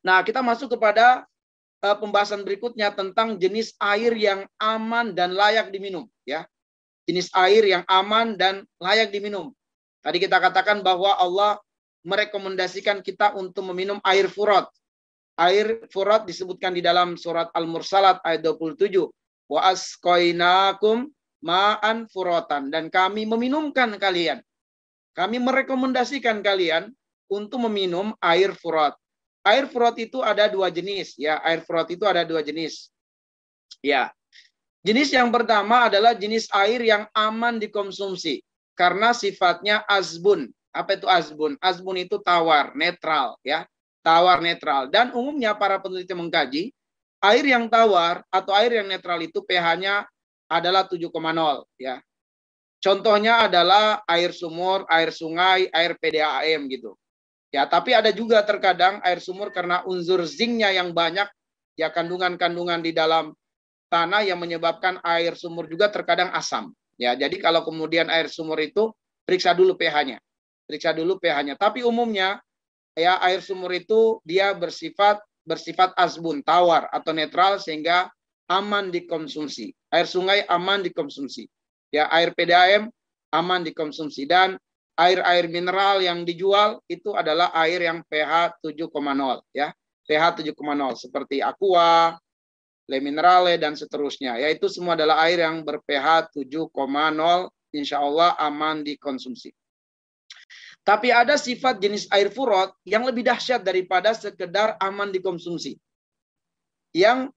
Nah, kita masuk kepada pembahasan berikutnya tentang jenis air yang aman dan layak diminum, ya. Jenis air yang aman dan layak diminum. Tadi kita katakan bahwa Allah merekomendasikan kita untuk meminum air furat. Air furat disebutkan di dalam surat Al-Mursalat ayat 27. Wa asqainakum ma'an furatan. Dan kami meminumkan kalian. Kami merekomendasikan kalian untuk meminum air furat. Air furat itu ada dua jenis, ya. Air furat itu ada dua jenis. Ya. Jenis yang pertama adalah jenis air yang aman dikonsumsi karena sifatnya azbun. Apa itu azbun? Azbun itu tawar, netral, ya. Tawar netral. Dan umumnya para peneliti mengkaji air yang tawar atau air yang netral itu pH-nya adalah 7,0, ya. Contohnya adalah air sumur, air sungai, air PDAM gitu. Ya, tapi ada juga terkadang air sumur karena unsur zincnya yang banyak, ya, kandungan-kandungan di dalam tanah yang menyebabkan air sumur juga terkadang asam. Ya, jadi kalau kemudian air sumur itu periksa dulu pH-nya. Periksa dulu pH-nya. Tapi umumnya ya air sumur itu dia bersifat azbun, tawar atau netral sehingga aman dikonsumsi. Air sungai aman dikonsumsi. Ya, air PDAM aman dikonsumsi dan air-air mineral yang dijual itu adalah air yang pH 7,0, ya. pH 7,0 seperti aqua, Le Minerale dan seterusnya. Yaitu semua adalah air yang ber-pH 7,0, insya Allah aman dikonsumsi. Tapi ada sifat jenis air furat yang lebih dahsyat daripada sekedar aman dikonsumsi. Yang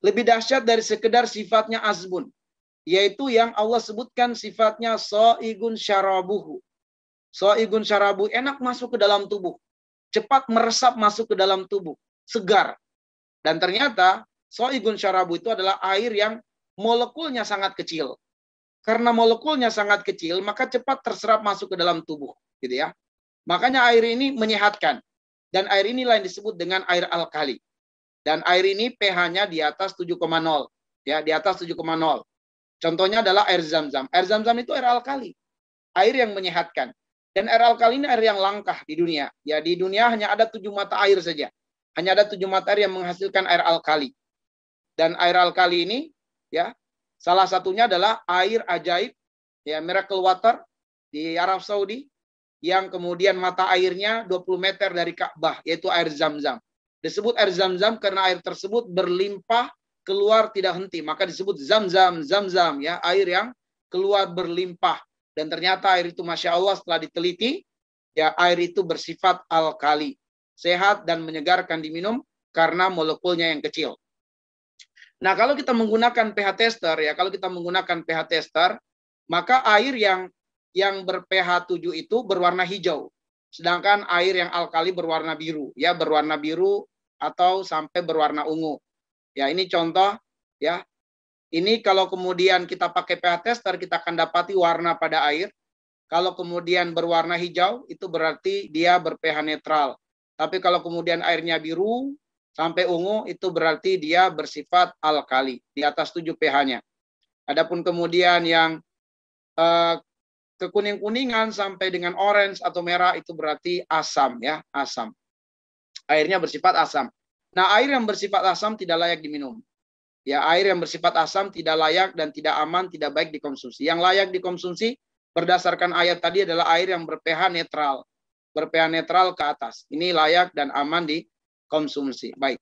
lebih dahsyat dari sekedar sifatnya azbun. Yaitu yang Allah sebutkan sifatnya so'igun syarabuhu. So'igun syarabu, enak masuk ke dalam tubuh. Cepat meresap masuk ke dalam tubuh. Segar. Dan ternyata so'igun syarabu itu adalah air yang molekulnya sangat kecil. Karena molekulnya sangat kecil, maka cepat terserap masuk ke dalam tubuh. Gitu ya. Makanya air ini menyehatkan. Dan air inilah yang disebut dengan air alkali. Dan air ini pH-nya di atas 7,0. Ya, di atas 7,0. Contohnya adalah air zam-zam. Air zam-zam itu air alkali. Air yang menyehatkan. Dan air alkali ini air yang langka di dunia. Ya, di dunia hanya ada 7 mata air saja. Hanya ada 7 mata air yang menghasilkan air alkali. Dan air alkali ini, ya, salah satunya adalah air ajaib, ya, miracle water di Arab Saudi, yang kemudian mata airnya 20 meter dari Ka'bah, yaitu air zam-zam. Disebut air zam-zam karena air tersebut berlimpah, keluar tidak henti. Maka disebut zam-zam, zam-zam, ya, air yang keluar berlimpah. Dan ternyata air itu Masya Allah setelah diteliti, ya, air itu bersifat alkali. Sehat dan menyegarkan diminum karena molekulnya yang kecil. Nah, kalau kita menggunakan pH tester, ya, kalau kita menggunakan pH tester, maka air yang ber-pH 7 itu berwarna hijau. Sedangkan air yang alkali berwarna biru, ya, berwarna biru atau sampai berwarna ungu. Ya, ini contoh, ya. Ini kalau kemudian kita pakai pH tester, kita akan dapati warna pada air. Kalau kemudian berwarna hijau, itu berarti dia ber-pH netral. Tapi kalau kemudian airnya biru sampai ungu, itu berarti dia bersifat alkali, di atas 7 pH-nya. Adapun kemudian yang kekuning-kuningan sampai dengan orange atau merah, itu berarti asam, ya, asam. Airnya bersifat asam. Nah, air yang bersifat asam tidak layak diminum. Ya, air yang bersifat asam tidak layak dan tidak aman, tidak baik dikonsumsi. Yang layak dikonsumsi berdasarkan ayat tadi adalah air yang ber-pH netral. Ber-pH netral ke atas. Ini layak dan aman dikonsumsi. Baik.